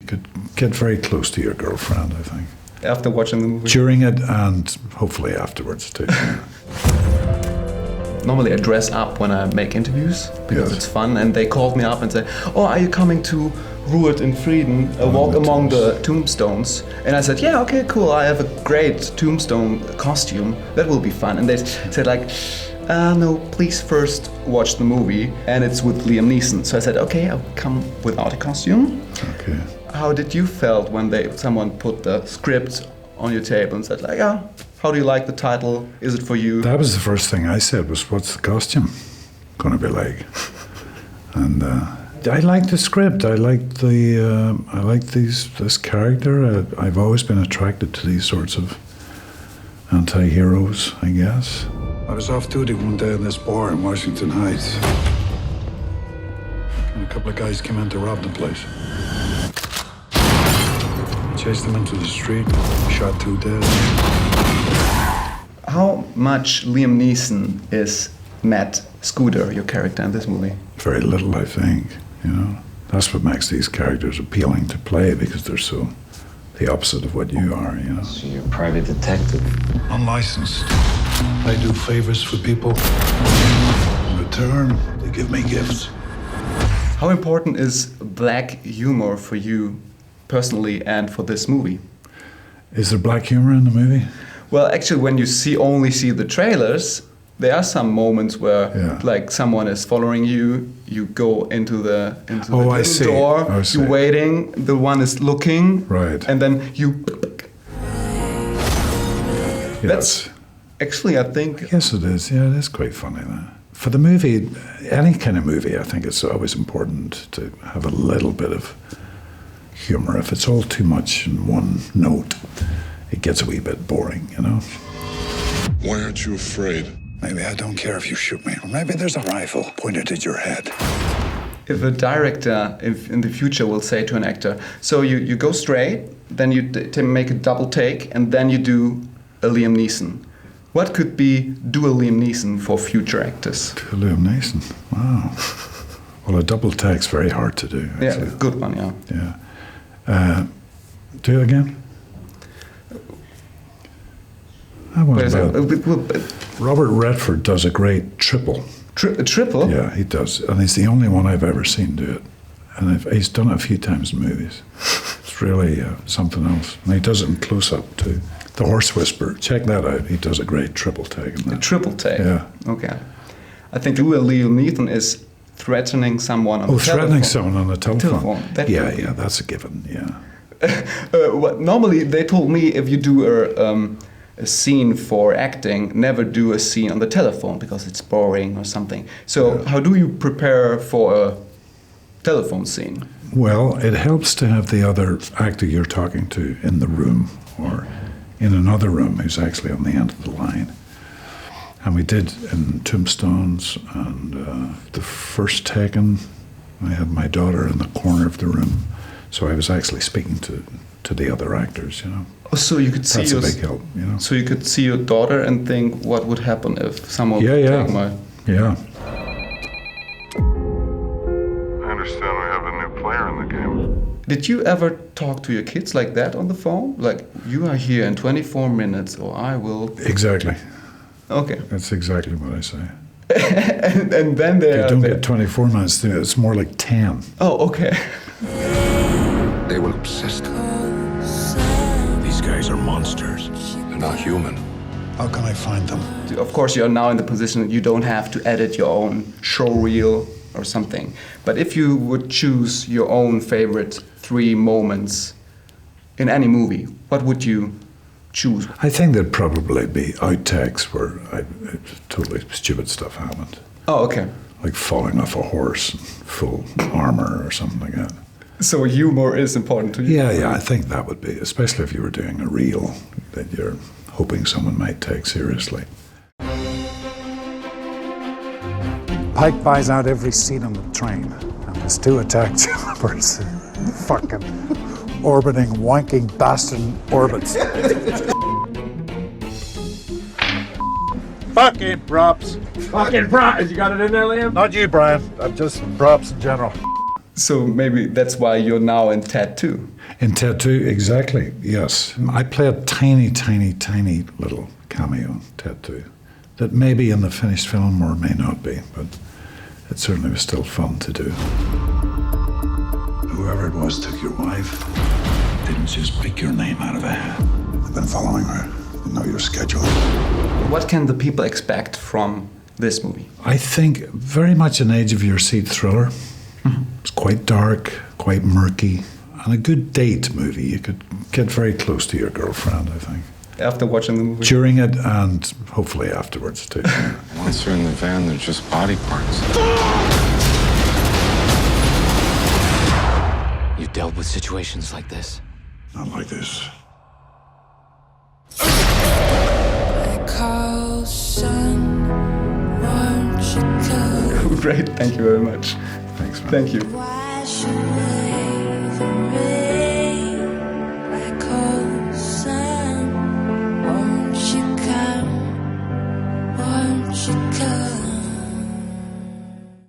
could get very close to your girlfriend, I think. After watching the movie? During it and hopefully afterwards too. Normally I dress up when I make interviews because it's fun, and they called me up and said, "Oh, are you coming to Ruhet in Frieden, a walk among the tombstones?" And I said, "Yeah, okay, cool, I have a great tombstone costume, that will be fun." And they said like, "No, please first watch the movie, and it's with Liam Neeson." So I said, "Okay, I'll come without a costume." Okay. How did you felt when someone put the script on your table and said like, "Yeah, how do you like the title? Is it for you?" That was the first thing I said was, "What's the costume going to be like?" And I liked the script. I liked this character. I've always been attracted to these sorts of anti-heroes, I guess. I was off duty one day in this bar in Washington Heights, and a couple of guys came in to rob the place. Chased them into the street, shot 2 dead. How much Liam Neeson is Matt Scudder, your character in this movie? Very little, I think, you know. That's what makes these characters appealing to play, because they're so the opposite of what you are, you know. So you're a private detective? Unlicensed. I do favors for people. In return, they give me gifts. How important is black humor for you personally and for this movie? Is there black humor in the movie? Well, actually, when you only see the trailers, there are some moments where, like, someone is following you. You go into the door. You're waiting. The one is looking. Right. And then you. Yes. That's actually, I think. Yes, it is. Yeah, it is quite funny. For the movie, any kind of movie, I think it's always important to have a little bit of humor. If it's all too much in one note, it gets a wee bit boring, you know? Why aren't you afraid? Maybe I don't care if you shoot me, or maybe there's a rifle pointed at your head. If a director in the future will say to an actor, so you go straight, then you make a double take, and then you do a Liam Neeson. What could be do a Liam Neeson for future actors? Do a Liam Neeson? Wow. Well, a double take's very hard to do. Actually. Yeah, good one, yeah. Yeah. Do it again? Robert Redford does a great triple. A triple? Yeah, he does. And he's the only one I've ever seen do it. And he's done it a few times in movies. It's really something else. And he does it in close-up too. The Horse Whisperer, check that out. He does a great triple take in that. A triple take? Yeah. Okay. I think Liam Neeson is threatening someone on the telephone. Threatening someone on the telephone. Yeah, that's a given, yeah. Normally, they told me if you do a scene for acting, never do a scene on the telephone because it's boring or something. So how do you prepare for a telephone scene? Well, it helps to have the other actor you're talking to in the room or in another room who's actually on the end of the line. And we did in Tombstones and the first Taken, I had my daughter in the corner of the room. So I was actually speaking to the other actors, you know. Oh, so you could see That's a big help, you know. So you could see your daughter and think what would happen if someone would take my... Yeah. I understand we have a new player in the game. Did you ever talk to your kids like that on the phone? Like, you are here in 24 minutes or I will... Exactly. Okay. That's exactly what I say. and then they don't get 24 minutes, it's more like 10. Oh, okay. They were obsessed. These guys are monsters. They're not human. How can I find them? Of course, you're now in the position that you don't have to edit your own show reel or something. But if you would choose your own favorite 3 moments in any movie, what would you choose? I think there'd probably be outtakes where totally stupid stuff happened. Oh, okay. Like falling off a horse in full armor or something like that. So humor is important to you? Yeah, I think that would be, especially if you were doing a reel that you're hoping someone might take seriously. Pike buys out every seat on the train, and there's 2 attack choppers. Fucking orbiting, wanking bastard orbits. Fucking props. Fucking props. You got it in there, Liam? Not you, Brian. I'm just props in general. So maybe that's why you're now in Ted 2. In Ted 2, exactly, yes. I play a tiny, tiny, tiny little cameo in Ted 2 that may be in the finished film or may not be, but it certainly was still fun to do. Whoever it was took your wife. Didn't just pick your name out of a hat. I've been following her. I know your schedule. What can the people expect from this movie? I think very much an edge-of-your-seat thriller. It's quite dark, quite murky, and a good date movie. You could get very close to your girlfriend, I think. After watching the movie? During it and hopefully afterwards too. Once they're in the van, they're just body parts. You've dealt with situations like this? Not like this. Great, thank you very much. Thanks, man. Thank you. Won't you come?